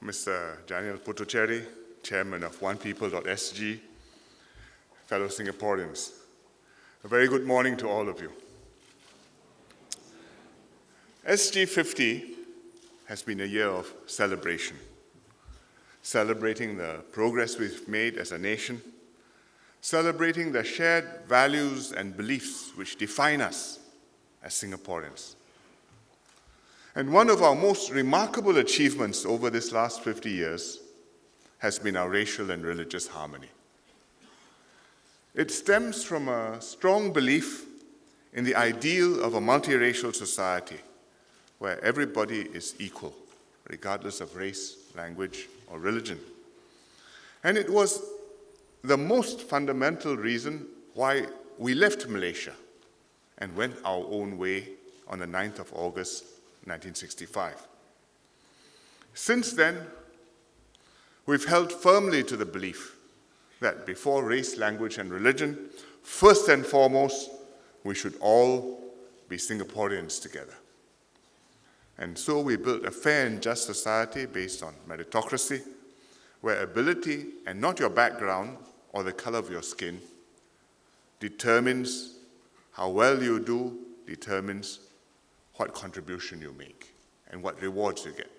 Mr. Daniel Putucherry, Chairman of OnePeople.sg, fellow Singaporeans. A very good morning to all of you. SG50 has been a year of celebration, celebrating the progress we've made as a nation, celebrating the shared values and beliefs which define us as Singaporeans. And one of our most remarkable achievements over this last 50 years has been our racial and religious harmony. It stems from a strong belief in the ideal of a multiracial society where everybody is equal, regardless of race, language, or religion. And it was the most fundamental reason why we left Malaysia and went our own way on the 9th of August, 1965. Since then, we've held firmly to the belief that before race, language, and religion, first and foremost, we should all be Singaporeans together. And so we built a fair and just society based on meritocracy, where ability and not your background or the color of your skin determines how well you do, determines what contribution you make and what rewards you get.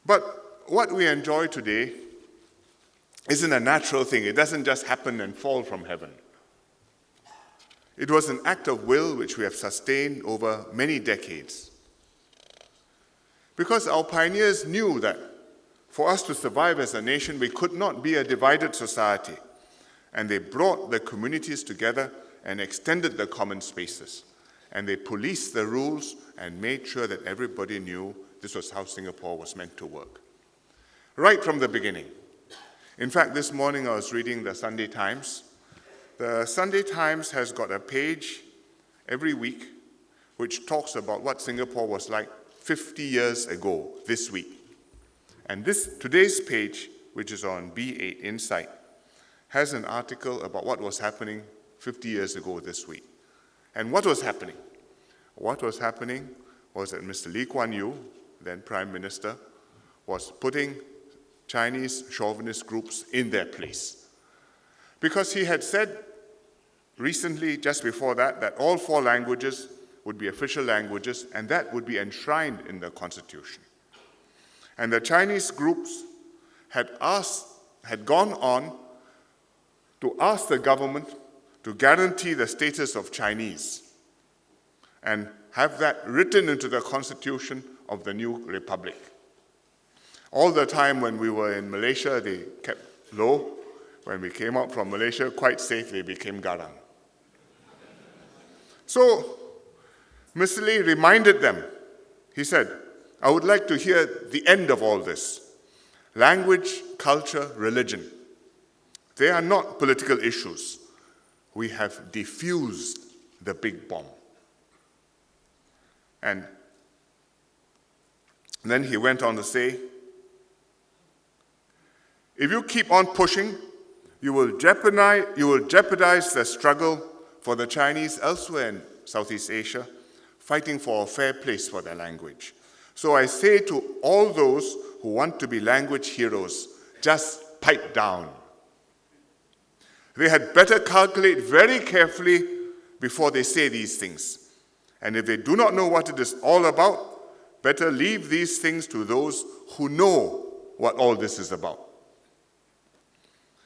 But what we enjoy today isn't a natural thing. It doesn't just happen and fall from heaven. It was an act of will which we have sustained over many decades. Because our pioneers knew that for us to survive as a nation, we could not be a divided society. And they brought the communities together and extended the common spaces. And they policed the rules and made sure that everybody knew this was how Singapore was meant to work. Right from the beginning. In fact, this morning I was reading the Sunday Times. The Sunday Times has got a page every week which talks about what Singapore was like 50 years ago this week. And today's page, which is on B8 Insight, has an article about what was happening 50 years ago this week. And what was happening? What was happening was that Mr. Lee Kuan Yew, then Prime Minister, was putting Chinese chauvinist groups in their place. Because he had said recently, just before that, that all 4 languages would be official languages, and that would be enshrined in the Constitution. And the Chinese groups had gone on to ask the government to guarantee the status of Chinese and have that written into the constitution of the new republic. All the time when we were in Malaysia, they kept low. When we came out from Malaysia, quite safe, they became garang. So, Mr. Lee reminded them, he said, I would like to hear the end of all this. Language, culture, religion. They are not political issues. We have defused the big bomb. And then he went on to say, if you keep on pushing, you will jeopardize the struggle for the Chinese elsewhere in Southeast Asia, fighting for a fair place for their language. So I say to all those who want to be language heroes, just pipe down. They had better calculate very carefully before they say these things. And if they do not know what it is all about, better leave these things to those who know what all this is about.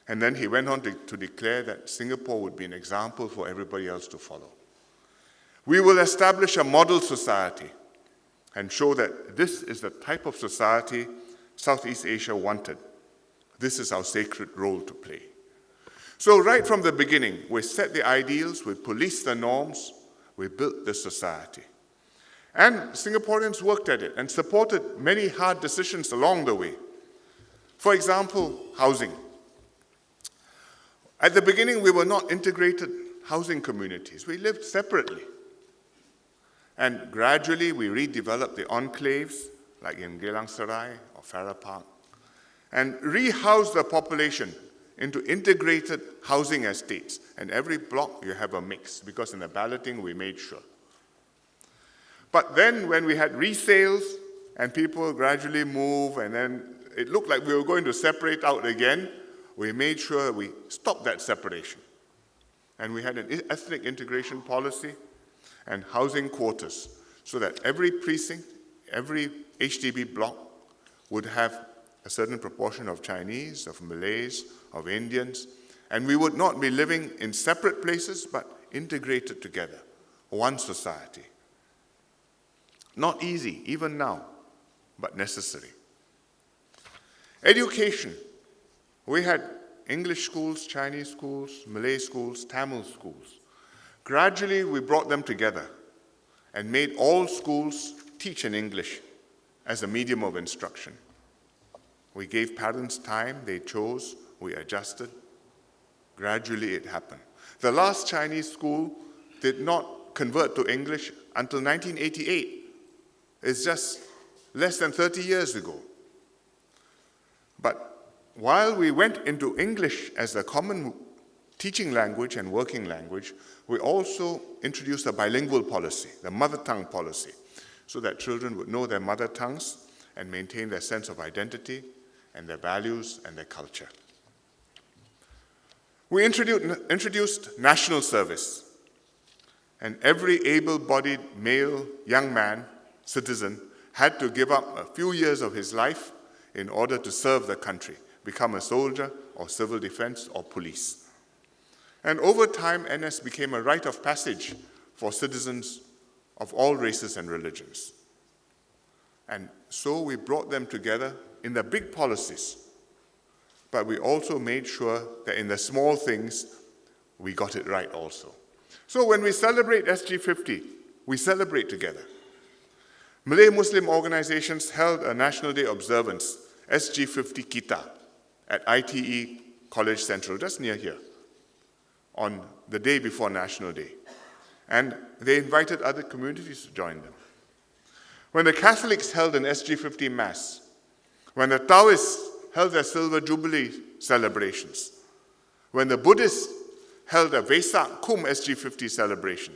And then he went on to declare that Singapore would be an example for everybody else to follow. We will establish a model society and show that this is the type of society Southeast Asia wanted. This is our sacred role to play. So right from the beginning, we set the ideals, we policed the norms, we built this society. And Singaporeans worked at it and supported many hard decisions along the way. For example, housing. At the beginning, we were not integrated housing communities. We lived separately. And gradually, we redeveloped the enclaves, like in Geylang Serai or Farrer Park, and rehoused the population into integrated housing estates. And every block, you have a mix, because in the balloting, we made sure. But then, when we had resales, and people gradually move, and then it looked like we were going to separate out again. We made sure we stopped that separation. And we had an ethnic integration policy and housing quotas so that every precinct, every HDB block would have a certain proportion of Chinese, of Malays, of Indians, and we would not be living in separate places but integrated together, one society. Not easy, even now, but necessary. Education. We had English schools, Chinese schools, Malay schools, Tamil schools. Gradually, we brought them together and made all schools teach in English as a medium of instruction. We gave parents time, they chose, we adjusted. Gradually, it happened. The last Chinese school did not convert to English until 1988. It's just less than 30 years ago. But while we went into English as a common teaching language and working language, we also introduced a bilingual policy, the mother tongue policy, so that children would know their mother tongues and maintain their sense of identity and their values and their culture. We introduced national service, and every able-bodied male young man, citizen, had to give up a few years of his life in order to serve the country, become a soldier or civil defense or police. And over time, NS became a rite of passage for citizens of all races and religions. And so we brought them together in the big policies, but we also made sure that in the small things, we got it right also. So when we celebrate SG50, we celebrate together. Malay Muslim organizations held a National Day observance, SG50 Kita, at ITE College Central, just near here, on the day before National Day. And they invited other communities to join them. When the Catholics held an SG50 Mass, when the Taoists held their Silver Jubilee celebrations, when the Buddhists held a Vesak Kum SG50 celebration,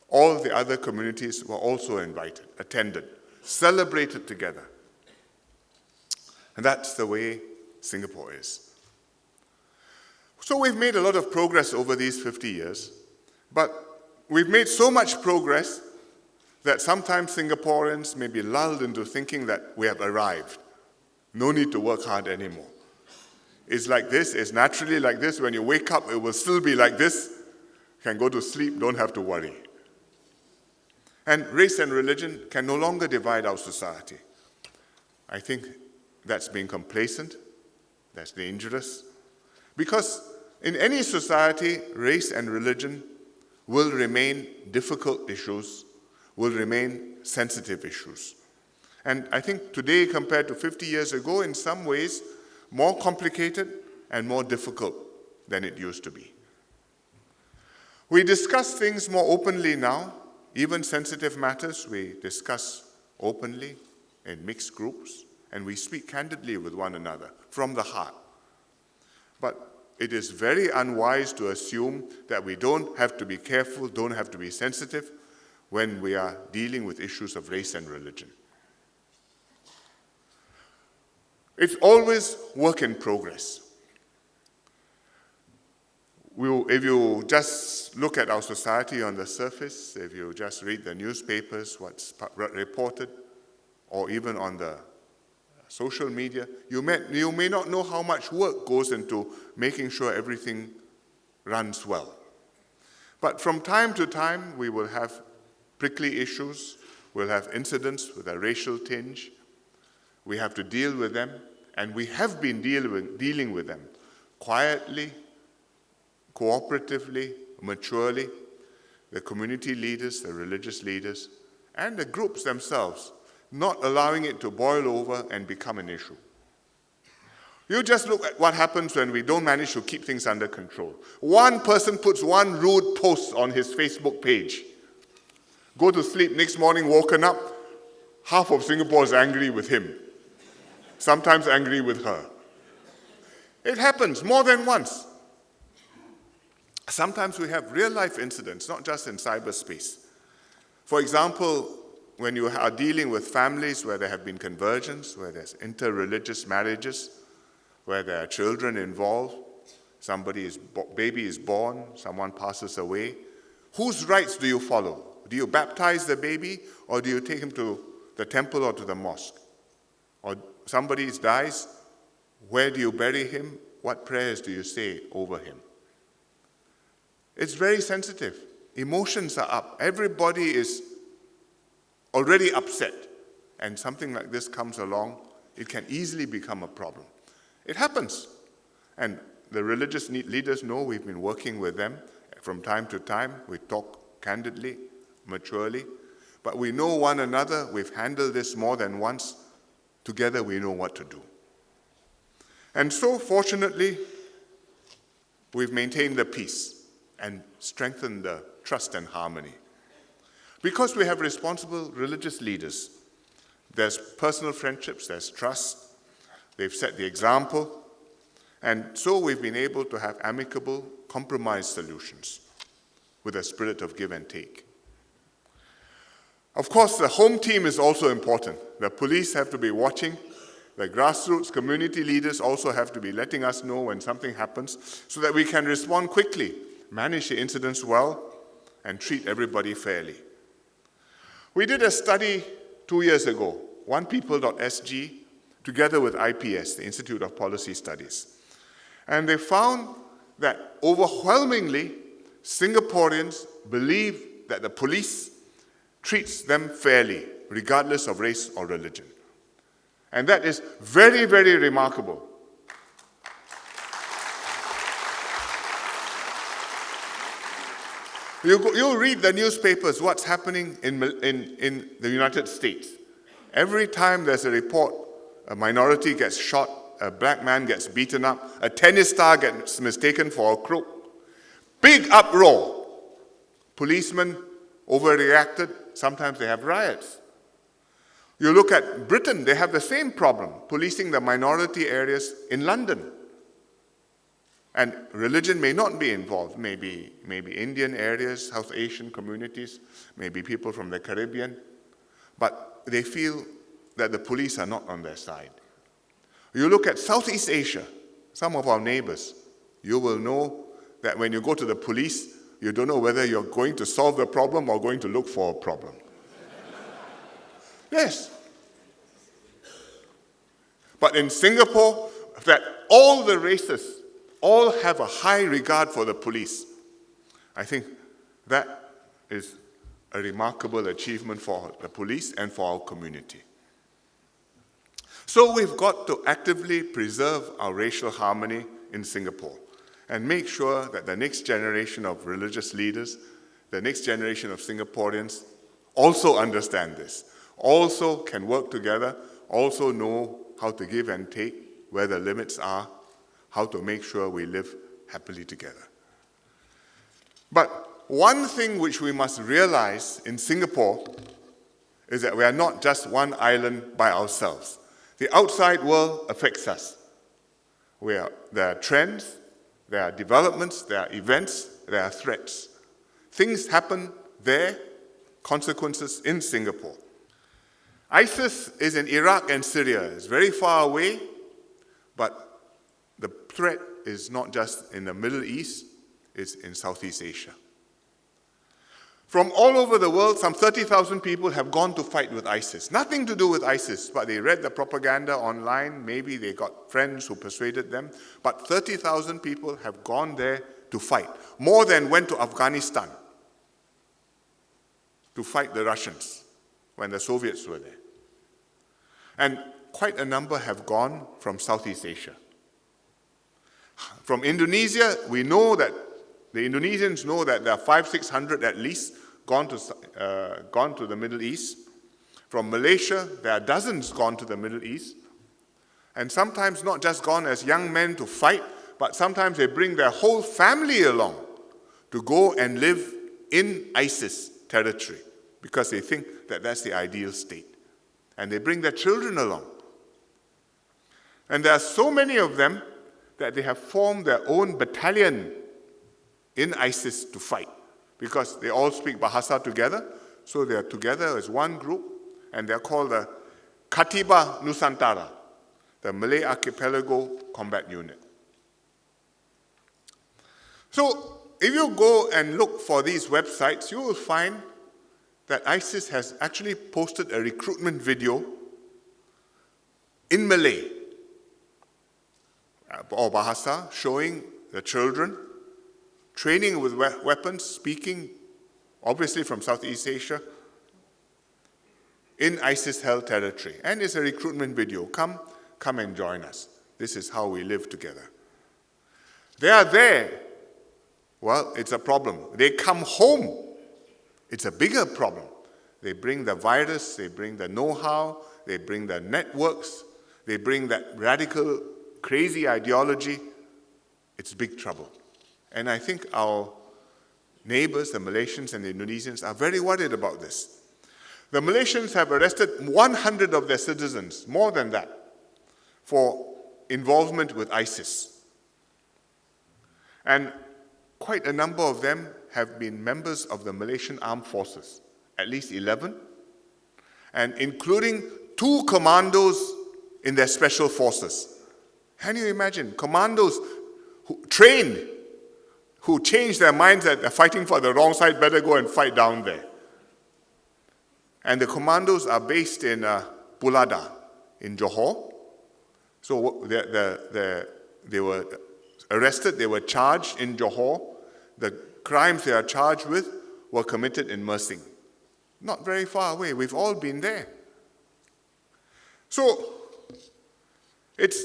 all the other communities were also invited, attended, celebrated together. And that's the way Singapore is. So we've made a lot of progress over these 50 years, but we've made so much progress that sometimes Singaporeans may be lulled into thinking that we have arrived. No need to work hard anymore. It's like this, it's naturally like this. When you wake up, it will still be like this. You can go to sleep, don't have to worry. And race and religion can no longer divide our society. I think that's being complacent, that's dangerous. Because in any society, race and religion will remain difficult issues, will remain sensitive issues. And I think today, compared to 50 years ago, in some ways, more complicated and more difficult than it used to be. We discuss things more openly now. Even sensitive matters we discuss openly in mixed groups, and we speak candidly with one another from the heart. But it is very unwise to assume that we don't have to be careful, don't have to be sensitive when we are dealing with issues of race and religion. It's always work in progress. If you just look at our society on the surface, if you just read the newspapers, what's reported, or even on the social media, you may not know how much work goes into making sure everything runs well. But from time to time, we will have prickly issues, we'll have incidents with a racial tinge. We have to deal with them, and we have been dealing with them quietly, cooperatively, maturely, the community leaders, the religious leaders, and the groups themselves, not allowing it to boil over and become an issue. You just look at what happens when we don't manage to keep things under control. One person puts one rude post on his Facebook page. Go to sleep, next morning woken up, half of Singapore is angry with him, sometimes angry with her. It happens more than once. Sometimes we have real-life incidents, not just in cyberspace. For example, when you are dealing with families where there have been conversions, where there's interreligious marriages, where there are children involved, baby is born, someone passes away, whose rights do you follow? Do you baptize the baby, or do you take him to the temple or to the mosque? Or somebody dies, where do you bury him? What prayers do you say over him? It's very sensitive. Emotions are up. Everybody is already upset. And something like this comes along, it can easily become a problem. It happens. And the religious leaders know we've been working with them from time to time. We talk candidly, maturely. But we know one another. We've handled this more than once. Together we know what to do. And so, fortunately, we've maintained the peace and strengthened the trust and harmony. Because we have responsible religious leaders, there's personal friendships, there's trust, they've set the example, and so we've been able to have amicable, compromise solutions with a spirit of give and take. Of course, the home team is also important. The police have to be watching. The grassroots community leaders also have to be letting us know when something happens so that we can respond quickly, manage the incidents well, and treat everybody fairly. We did a study 2 years ago, onepeople.sg, together with IPS, the Institute of Policy Studies. And they found that overwhelmingly, Singaporeans believe that the police treats them fairly, regardless of race or religion. And that is very, very remarkable. You'll read the newspapers, what's happening in the United States. Every time there's a report, a minority gets shot, a black man gets beaten up, a tennis star gets mistaken for a crook. Big uproar. Policemen overreacted. Sometimes they have riots. You look at Britain, they have the same problem, policing the minority areas in London. And religion may not be involved, maybe Indian areas, South Asian communities, maybe people from the Caribbean, but they feel that the police are not on their side. You look at Southeast Asia, some of our neighbors, you will know that when you go to the police, you don't know whether you're going to solve the problem or going to look for a problem. Yes. But in Singapore, that all the races all have a high regard for the police. I think that is a remarkable achievement for the police and for our community. So we've got to actively preserve our racial harmony in Singapore and make sure that the next generation of religious leaders, the next generation of Singaporeans also understand this, also can work together, also know how to give and take, where the limits are, how to make sure we live happily together. But one thing which we must realize in Singapore is that we are not just one island by ourselves. The outside world affects us. There are trends, there are developments, there are events, there are threats. Things happen there, consequences in Singapore. ISIS is in Iraq and Syria. It's very far away, but the threat is not just in the Middle East, it's in Southeast Asia. From all over the world, some 30,000 people have gone to fight with ISIS. Nothing to do with ISIS, but they read the propaganda online. Maybe they got friends who persuaded them. But 30,000 people have gone there to fight. More than went to Afghanistan to fight the Russians when the Soviets were there. And quite a number have gone from Southeast Asia. From Indonesia, we know that the Indonesians know that there are 500-600 at least gone to the Middle East. From Malaysia, there are dozens gone to the Middle East. And sometimes not just gone as young men to fight, but sometimes they bring their whole family along to go and live in ISIS territory because they think that that's the ideal state. And they bring their children along. And there are so many of them that they have formed their own battalion in ISIS to fight because they all speak Bahasa together. So they are together as one group, and they're called the Katiba Nusantara, the Malay Archipelago Combat Unit. So if you go and look for these websites, you will find that ISIS has actually posted a recruitment video in Malay or Bahasa, showing the children training with weapons, speaking obviously from Southeast Asia, in ISIS-held territory. And it's a recruitment video. Come and join us. This is how we live together. They are there. Well, it's a problem. They come home. It's a bigger problem. They bring the virus, they bring the know-how, they bring the networks, they bring that radical, crazy ideology. It's big trouble. And I think our neighbors, the Malaysians and the Indonesians, are very worried about this. The Malaysians have arrested 100 of their citizens, more than that, for involvement with ISIS. And quite a number of them have been members of the Malaysian Armed Forces, at least 11, and including 2 commandos in their special forces. Can you imagine? Commandos who trained, who changed their minds that they're fighting for the wrong side, better go and fight down there. And the commandos are based in Pulada, in Johor. So they were arrested, they were charged in Johor. The crimes they are charged with were committed in Mersing. Not very far away, we've all been there. So, it's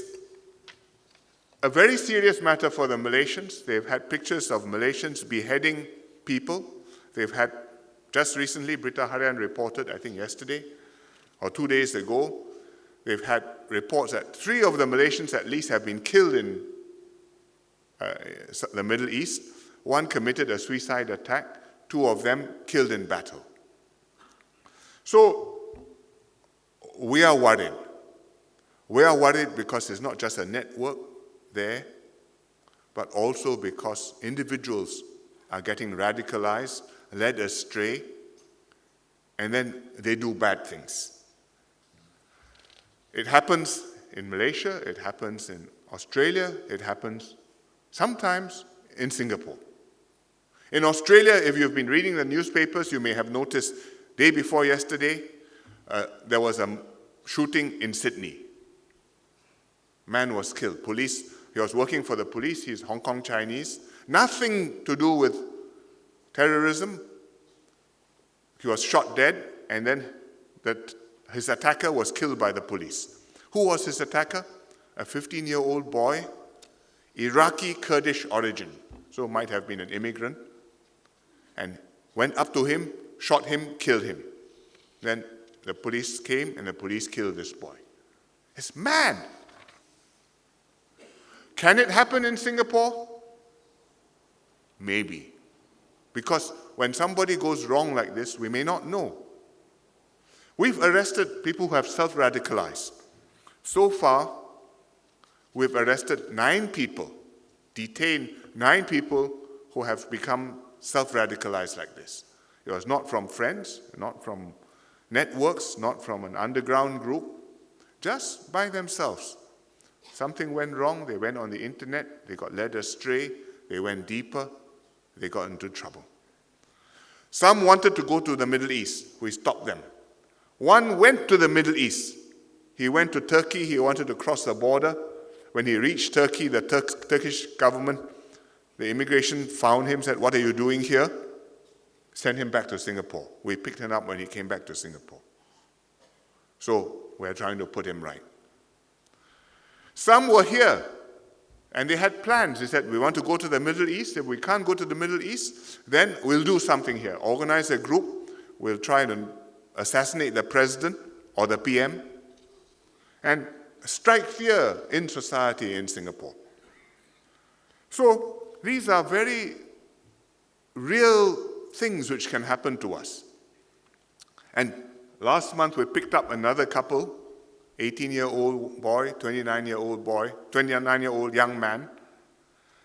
a very serious matter for the Malaysians. They've had pictures of Malaysians beheading people. They've had, just recently, Berita Harian reported, I think yesterday, or 2 days ago, they've had reports that 3 of the Malaysians at least have been killed in the Middle East. 1 committed a suicide attack, 2 of them killed in battle. So, we are worried. We are worried because it's not just a network there, but also because individuals are getting radicalized, led astray, and then they do bad things. It happens in Malaysia, it happens in Australia, it happens sometimes in Singapore. In Australia, if you've been reading the newspapers, you may have noticed day before yesterday, there was a shooting in Sydney. Man was killed. Police, he was working for the police, he's Hong Kong Chinese. Nothing to do with terrorism. He was shot dead, and then his attacker was killed by the police. Who was his attacker? A 15-year-old boy, Iraqi Kurdish origin, so might have been an immigrant, and went up to him, shot him, killed him. Then the police came, and the police killed this boy. It's mad. Can it happen in Singapore? Maybe. Because when somebody goes wrong like this, we may not know. We've arrested people who have self-radicalized. So far, we've arrested 9 people, detained 9 people who have become self-radicalized like this. It was not from friends, not from networks, not from an underground group, just by themselves. Something went wrong, they went on the internet, they got led astray, they went deeper, they got into trouble. Some wanted to go to the Middle East, we stopped them. One went to the Middle East. He went to Turkey, he wanted to cross the border. When he reached Turkey, the Turkish government, the immigration found him, said, "What are you doing here?" Sent him back to Singapore. We picked him up when he came back to Singapore. So we're trying to put him right. Some were here, and they had plans. They said, "We want to go to the Middle East. If we can't go to the Middle East, then we'll do something here. Organize a group. We'll try and assassinate the president or the PM and strike fear in society in Singapore." So these are very real things which can happen to us. And last month we picked up another couple, 18-year-old boy, 29-year-old boy, 29-year-old young man,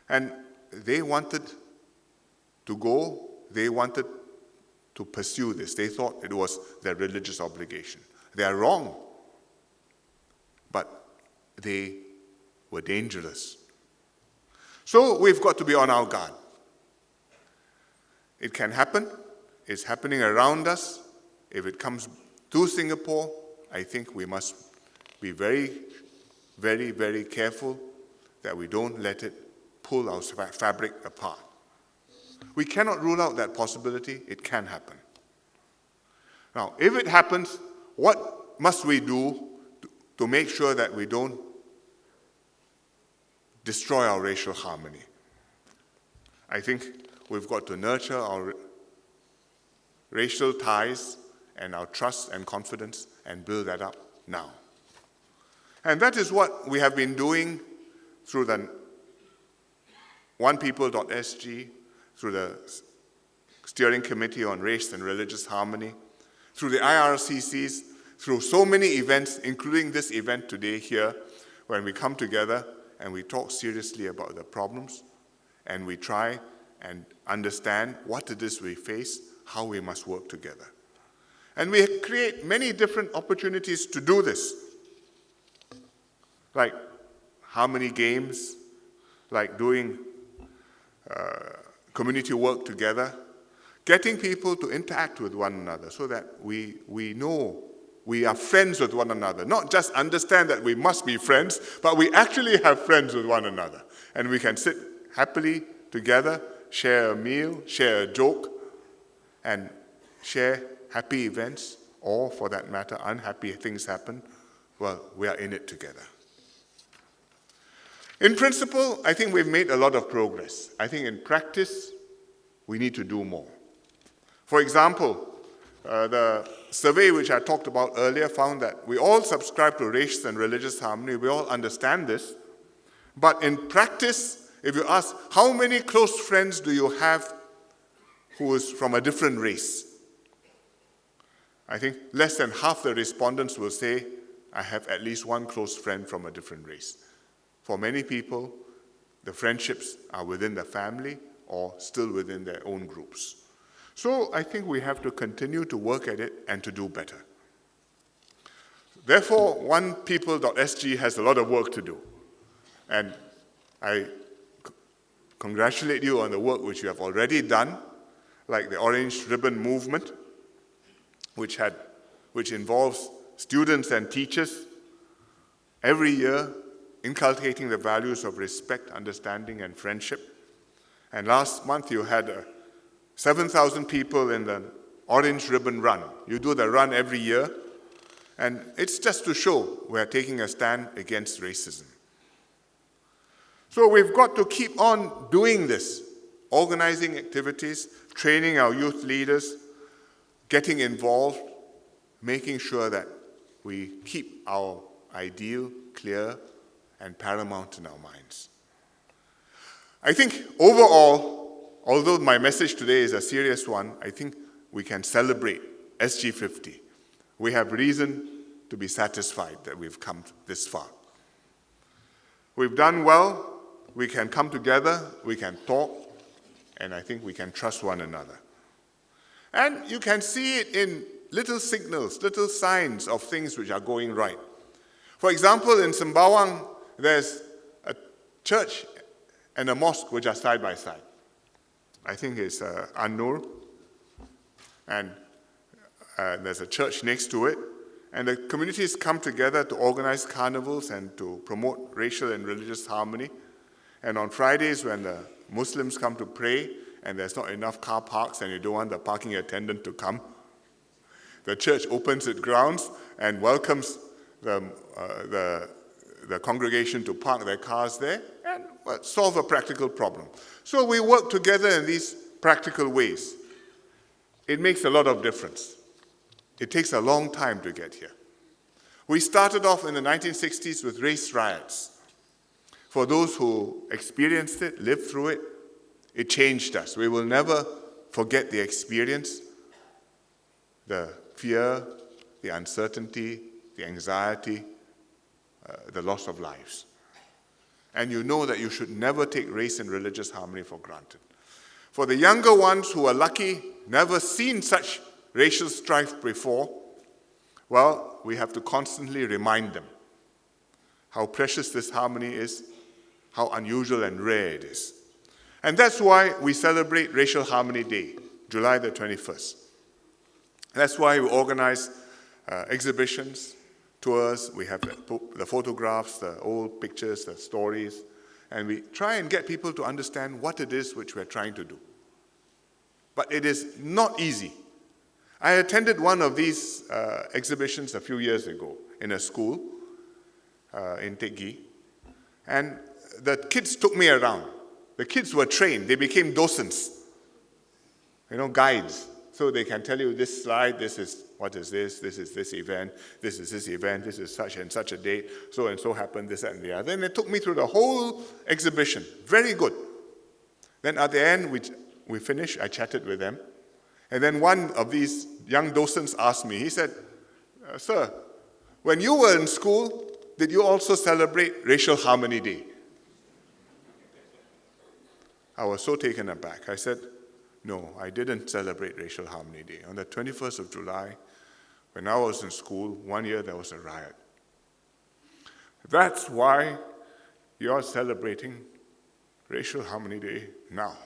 and they wanted to go, they wanted to pursue this. They thought it was their religious obligation. They are wrong, but they were dangerous. So we've got to be on our guard. It can happen. It's happening around us. If it comes to Singapore, I think we must be very, very, very careful that we don't let it pull our fabric apart. We cannot rule out that possibility. It can happen. Now, if it happens, what must we do to make sure that we don't destroy our racial harmony? I think we've got to nurture our racial ties and our trust and confidence and build that up now. And that is what we have been doing through the onepeople.sg, through the Steering Committee on Race and Religious Harmony, through the IRCCs, through so many events, including this event today here, when we come together and we talk seriously about the problems, and we try and understand what it is we face, how we must work together. And we create many different opportunities to do this, like harmony games, like doing community work together, getting people to interact with one another so that we know we are friends with one another. Not just understand that we must be friends, but we actually have friends with one another. And we can sit happily together, share a meal, share a joke, and share happy events, or for that matter, unhappy things happen. Well, we are in it together. In principle, I think we've made a lot of progress. I think in practice, we need to do more. For example, the survey which I talked about earlier found that we all subscribe to race and religious harmony. We all understand this. But in practice, if you ask, how many close friends do you have who is from a different race? I think less than half the respondents will say, I have at least one close friend from a different race. For many people, the friendships are within the family or still within their own groups. So I think we have to continue to work at it and to do better. Therefore, onepeople.sg has a lot of work to do. And I congratulate you on the work which you have already done, like the Orange Ribbon Movement, which involves students and teachers every year inculcating the values of respect, understanding, and friendship. And last month you had 7,000 people in the Orange Ribbon Run. You do the run every year, and it's just to show we're taking a stand against racism. So we've got to keep on doing this, organizing activities, training our youth leaders, getting involved, making sure that we keep our ideal clear and paramount in our minds. I think overall, although my message today is a serious one, I think we can celebrate SG50. We have reason to be satisfied that we've come this far. We've done well, we can come together, we can talk, and I think we can trust one another. And you can see it in little signals, little signs of things which are going right. For example, in Sembawang, there's a church and a mosque which are side by side. I think it's An-Nur, and there's a church next to it. And the communities come together to organize carnivals and to promote racial and religious harmony. And on Fridays, when the Muslims come to pray and there's not enough car parks and you don't want the parking attendant to come, the church opens its grounds and welcomes the congregation to park their cars there and solve a practical problem. So we work together in these practical ways. It makes a lot of difference. It takes a long time to get here. We started off in the 1960s with race riots. For those who experienced it, lived through it, it changed us. We will never forget the experience, the fear, the uncertainty, the anxiety, the loss of lives. And you know that you should never take race and religious harmony for granted. For the younger ones who are lucky, never seen such racial strife before, well, we have to constantly remind them how precious this harmony is, how unusual and rare it is. And that's why we celebrate Racial Harmony Day, July the 21st. That's why we organize exhibitions, tours, we have the photographs, the old pictures, the stories, and we try and get people to understand what it is which we're trying to do. But it is not easy. I attended one of these exhibitions a few years ago in a school in Teck Ghee, and the kids took me around. The kids were trained. They became docents, guides. So they can tell you this slide, this is what is this is this event, this is this event, this is such and such a date, so and so happened, this and the other. And they took me through the whole exhibition. Very good. Then at the end, we finished, I chatted with them. And then one of these young docents asked me, he said, "Sir, when you were in school, did you also celebrate Racial Harmony Day?" I was so taken aback. I said, "No, I didn't celebrate Racial Harmony Day. On the 21st of July, when I was in school, one year there was a riot. That's why you're celebrating Racial Harmony Day now."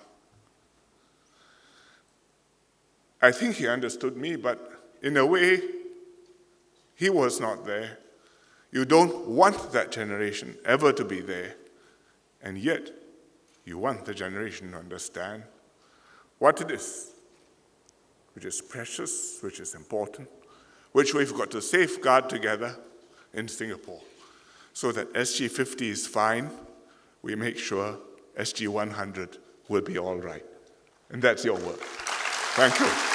I think he understood me, but in a way, he was not there. You don't want that generation ever to be there, and yet you want the generation to understand what it is, which is precious, which is important, which we've got to safeguard together in Singapore, so that SG 50 is fine, we make sure SG 100 will be all right. And that's your work. Thank you.